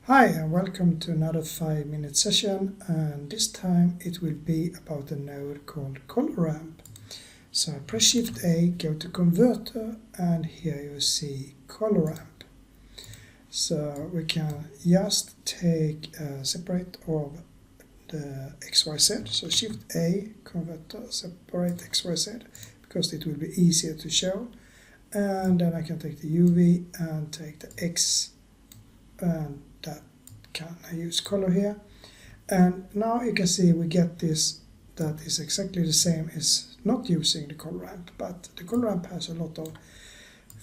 Hi and welcome to another 5-minute session, and this time it will be about a node called ColorRamp. So I press Shift A, go to Converter, and here you see ColorRamp. So we can just take a separate of the XYZ. So Shift A, Converter, separate XYZ, because it will be easier to show. And then I can take the UV and take the X, and that can I use color here. And now you can see we get this that is exactly the same as not using the ColorRamp, but the ColorRamp has a lot of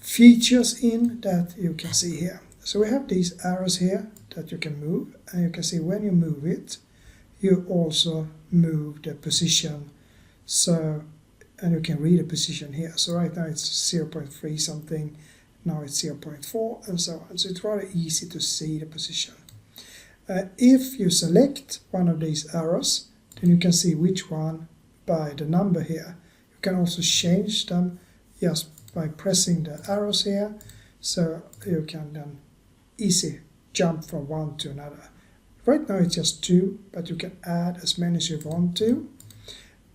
features in that you can see here. So we have these arrows here that you can move, and you can see when you move it, you also move the position. So, and you can read the position here. So right now it's 0.3 something, now it's 0.4 and so on. So it's rather easy to see the position. If you select one of these arrows, then you can see which one by the number here. You can also change them just by pressing the arrows here. So you can then easily jump from one to another. Right now it's just 2, but you can add as many as you want to.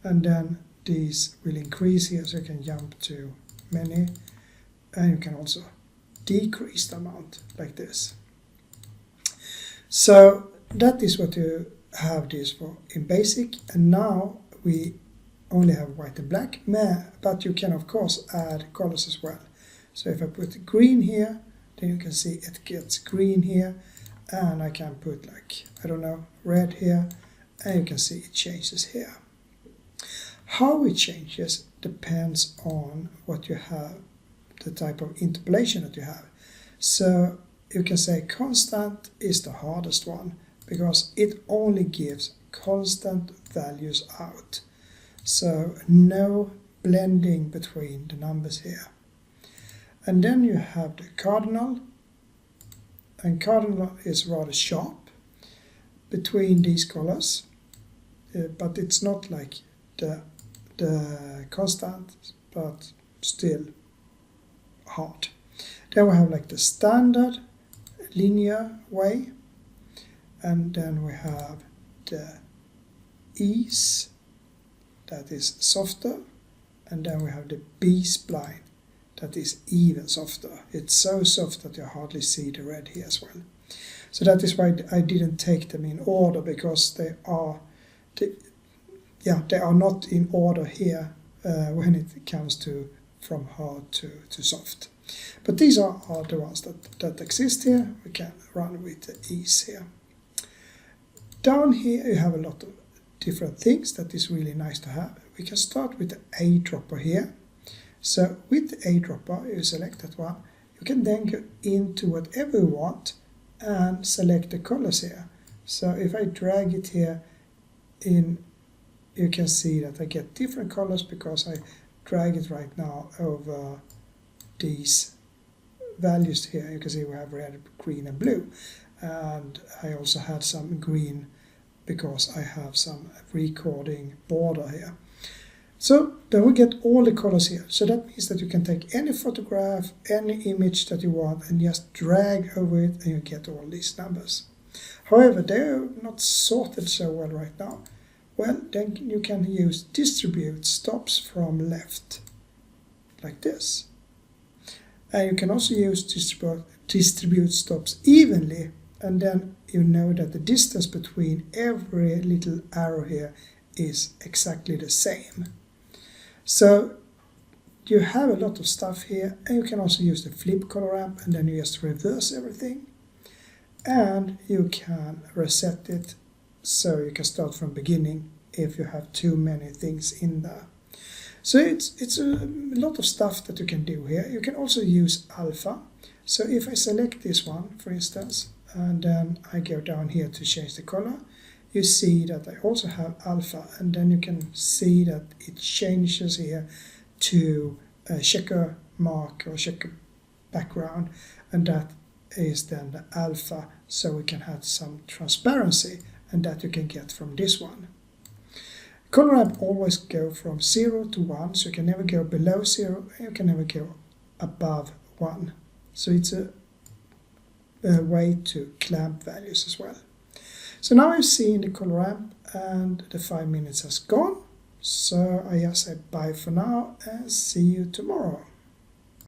And then these will increase here, so you can jump to many. And you can also decrease the amount like this. So that is what you have this for in basic. And now we only have white and black, but you can of course add colors as well. So if I put green here, then you can see it gets green here. And I can put like, I don't know, red here. And you can see it changes here. How it changes depends on what you have, the type of interpolation that you have. So you can say constant is the hardest one because it only gives constant values out. So no blending between the numbers here. And then you have the cardinal, and cardinal is rather sharp between these colors, but it's not like the constant, but still hard. Then we have like the standard linear way, and then we have the ease that is softer, and then we have the B-spline that is even softer. It's so soft that you hardly see the red here as well. So that is why I didn't take them in order, because they are not in order here when it comes to from hard to soft. But these are the ones that exist here. We can run with the ease here. Down here you have a lot of different things that is really nice to have. We can start with the eyedropper here. So with the eyedropper, you select that one. You can then go into whatever you want and select the colors here. So if I drag it here in, you can see that I get different colors because I drag it right now over these values here. You can see we have red, green and blue, and I also had some green because I have some recording border here. So then we get all the colors here. So that means that you can take any photograph, any image that you want, and just drag over it and you get all these numbers. However, they're not sorted so well right now. Well, then you can use distribute stops from left like this. And you can also use distribute stops evenly, and then you know that the distance between every little arrow here is exactly the same. So you have a lot of stuff here, and you can also use the flip ColorRamp, and then you just reverse everything. And you can reset it, so you can start from beginning if you have too many things in there. So it's a lot of stuff that you can do here. You can also use alpha. So if I select this one, for instance, and then I go down here to change the color, you see that I also have alpha, and then you can see that it changes here to a checker mark or checker background, and that is then the alpha, so we can have some transparency, and that you can get from this one. ColorRamp always go from 0 to 1, so you can never go below 0, and you can never go above 1. So it's a way to clamp values as well. So now I've seen the ColorRamp and the 5 minutes has gone. So I just say bye for now and see you tomorrow.